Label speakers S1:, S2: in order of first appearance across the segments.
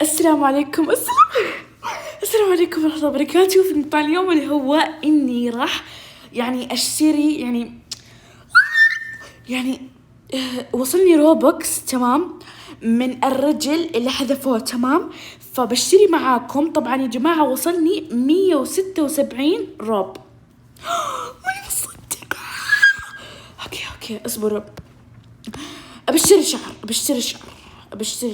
S1: السلام عليكم. السلام عليكم ورحمة الله وبركاته. في مقطع اليوم اللي هو إني راح أشتري وصلني روبوكس، تمام، من الرجل اللي حذفوه، تمام. فبشتري معاكم. طبعا يا جماعة وصلني 176 روب. ماني مصدقة. اوكي اصبروا. ابشتري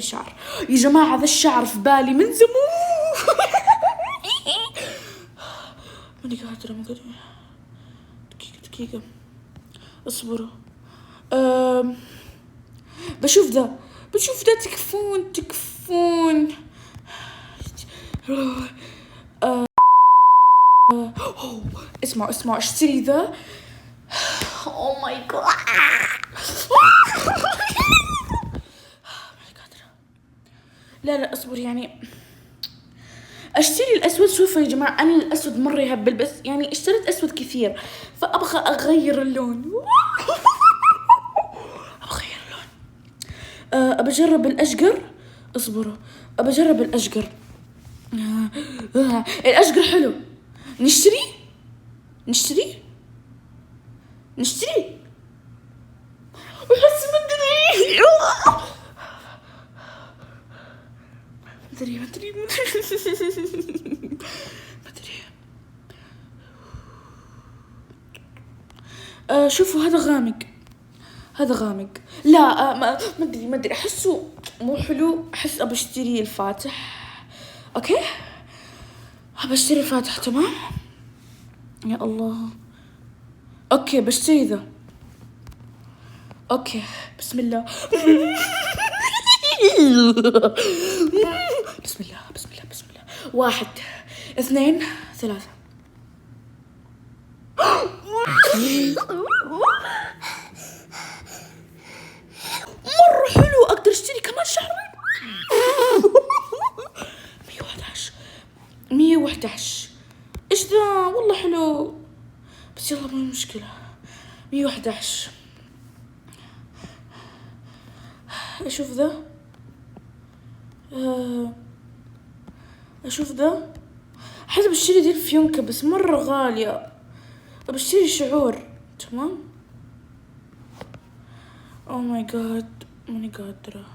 S1: شعر يا جماعة. ذا الشعر في بالي من زمان. ماني قادرة. دقيقة اصبروا. بشوف ذا. تكفون. اسمعوا اشتري ذا. او ماي جاد. لا اصبر، يعني اشتري الاسود. شوفوا يا جماعه، انا الاسود مره يهبل، بس يعني اشتريت اسود كثير فابغى اغير اللون. ابى اجرب الاشقر. اصبروا، ابى اجرب الاشقر. الاشقر حلو. نشتري بحس ما ادري. شوفوا هذا غامق. لا ما ادري احسه مو حلو. احس ابى اشتري الفاتح. اوكي ابى اشتري الفاتح، تمام. يا الله. اوكي بشتري ذا. اوكي بسم الله. بسم الله. 1 2 3. مرة حلو. اقدر اشتري كمان شهرين. 111. ايش ذا؟ والله حلو، بس يلا مو مشكلة. 111. اشوف ذا. حسب بشتري دي الفيونكة بس مرة غالية. بشتري شعور، تمام. او ماي جاد، ماني قادرة.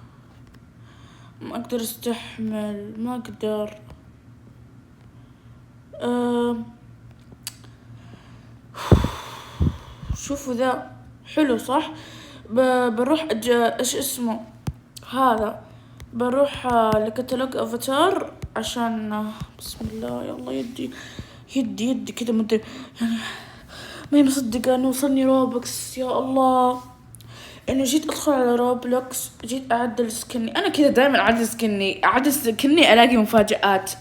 S1: ما اقدر استحمل، ما اقدر. شوفوا ذا حلو صح. بروح ايش اسمه هذا. بروح لكتالوج افاتار عشان بسم الله. يلا يدي كده مدري يعني. ما مصدقة انه وصلني روبلوكس. يا الله، انه جيت ادخل على روبلوكس، جيت اعدل سكني. انا كذا دائما اعدل سكني الاقي مفاجآت.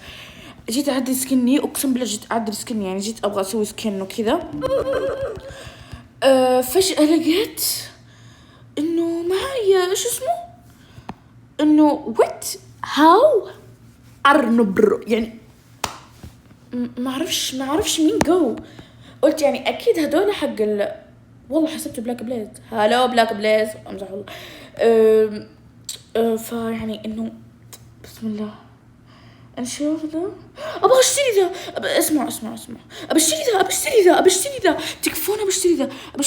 S1: جيت اعدل سكني، اقسم بالله جيت اعدل سكني، يعني جيت ابغى اسوي سكن وكذا. فجأة لقيت انه معايا ايش اسمه، انه وات هاو ارنبرو، يعني ما اعرفش مين جو. قلت يعني اكيد هدول حق والله حسبته بلاك بليز. هالو بلاك بليز، امزح والله. فيعني انه بسم الله نشوف ذا. ابغى اشتري ذا. اسمع. ابى اشتري ذا. تكفون. ابى اشتري ذا. ابى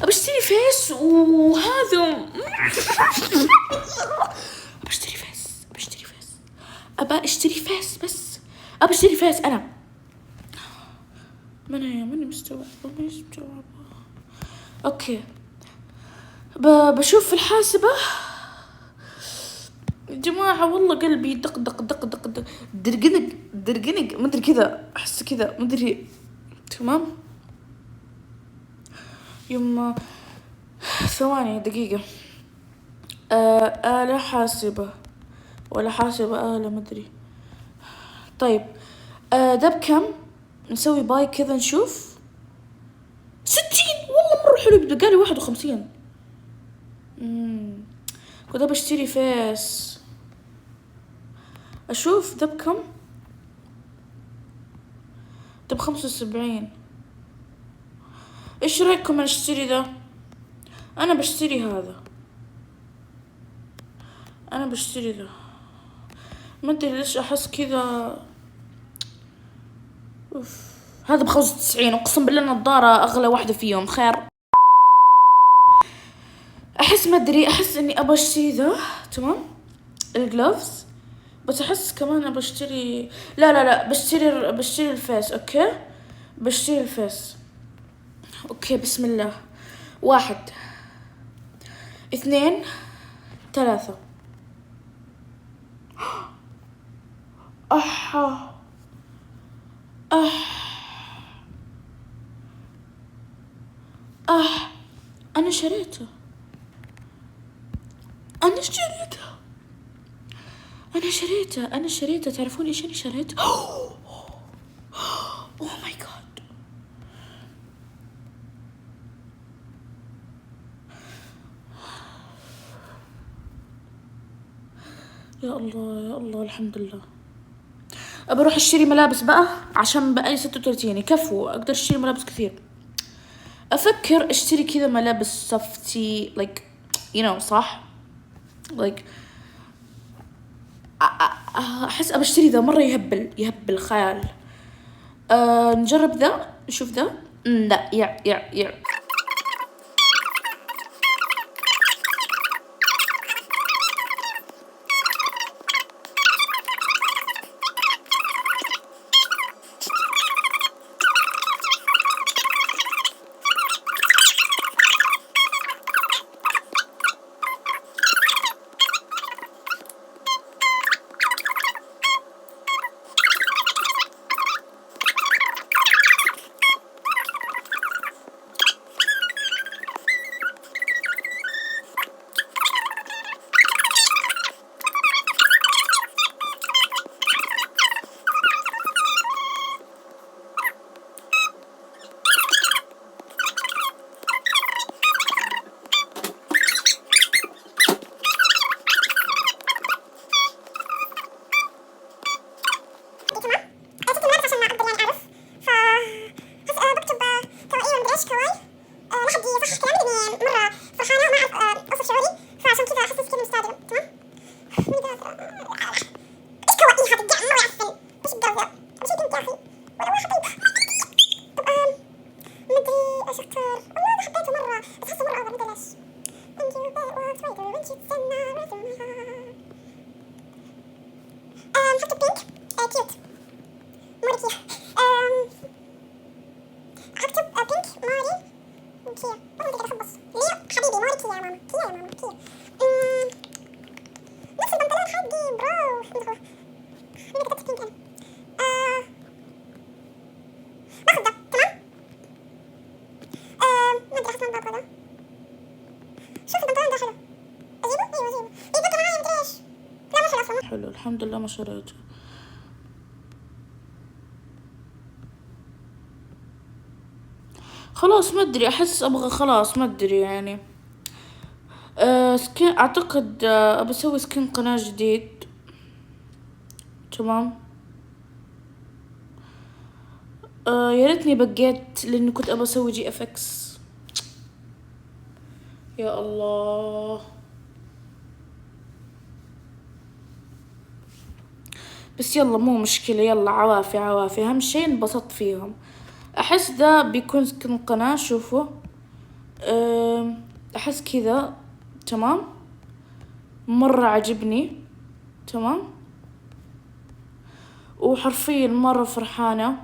S1: اشتري فيس وهذا. ابى اشتري فيس بس. ابى اشتري فيس. انا ماني مستوعبة. اوكي بشوف في الحاسبة. جماعة والله قلبي دق درقنق مدري كذا، احس كذا مدري، تمام. يوم ثواني دقيقة. آلة حاسبة ولا حاسبة آلة مدري. طيب ده بكم؟ نسوي باي كذا نشوف. 60. والله مرة حلو. بقالي 51. كنت بشتري فيس. اشوف ده بكم. ده ب75. ايش رايكم اشتري ده؟ انا بشتري هذا. ما ادري ليش احس كذا. اوف. هذا ب95 اقسم بالله النظارة اغلى واحدة فيهم خير. احس ما ادري، احس اني ابى اشتري ذا تمام الجلوفز، بس احس كمان ابى اشتري، لا بشتري الفيس. اوكي بشتري الفيس. اوكي بسم الله. 1 2 3. اح اح اح انا شريته. انا شريته. تعرفون ايش انا شريته؟ اوه ماي جاد. يا الله الحمد لله. ابى اروح اشتري ملابس بقى عشان بقالي 36 يكفوا، اقدر اشتري ملابس كثير. افكر اشتري كذا ملابس صفتي like you know صح like احس ابى اشتري ذا مرة يهبل خيال. نجرب ذا نشوف ذا. لا يع حلو الحمد لله ما شريته. خلاص ما ادري، احس ابغى خلاص ما ادري يعني. سكين اعتقد ابى اسوي سكين قناة جديد تمام. يا ريتني بقيت لاني كنت ابى اسوي جي اف اكس. يا الله. بس يلا مو مشكلة، يلا عوافي اهم شي انبسطت فيهم. احس ذا بيكون سكن قناة. شوفوا احس كذا تمام مرة عجبني تمام، وحرفيا مرة فرحانة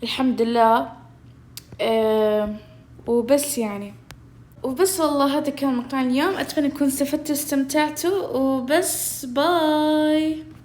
S1: الحمد لله. وبس يعني وبس والله هذا كان مقال اليوم. اتمنى تكونوا استفدتوا واستمتعتوا وبس. باي.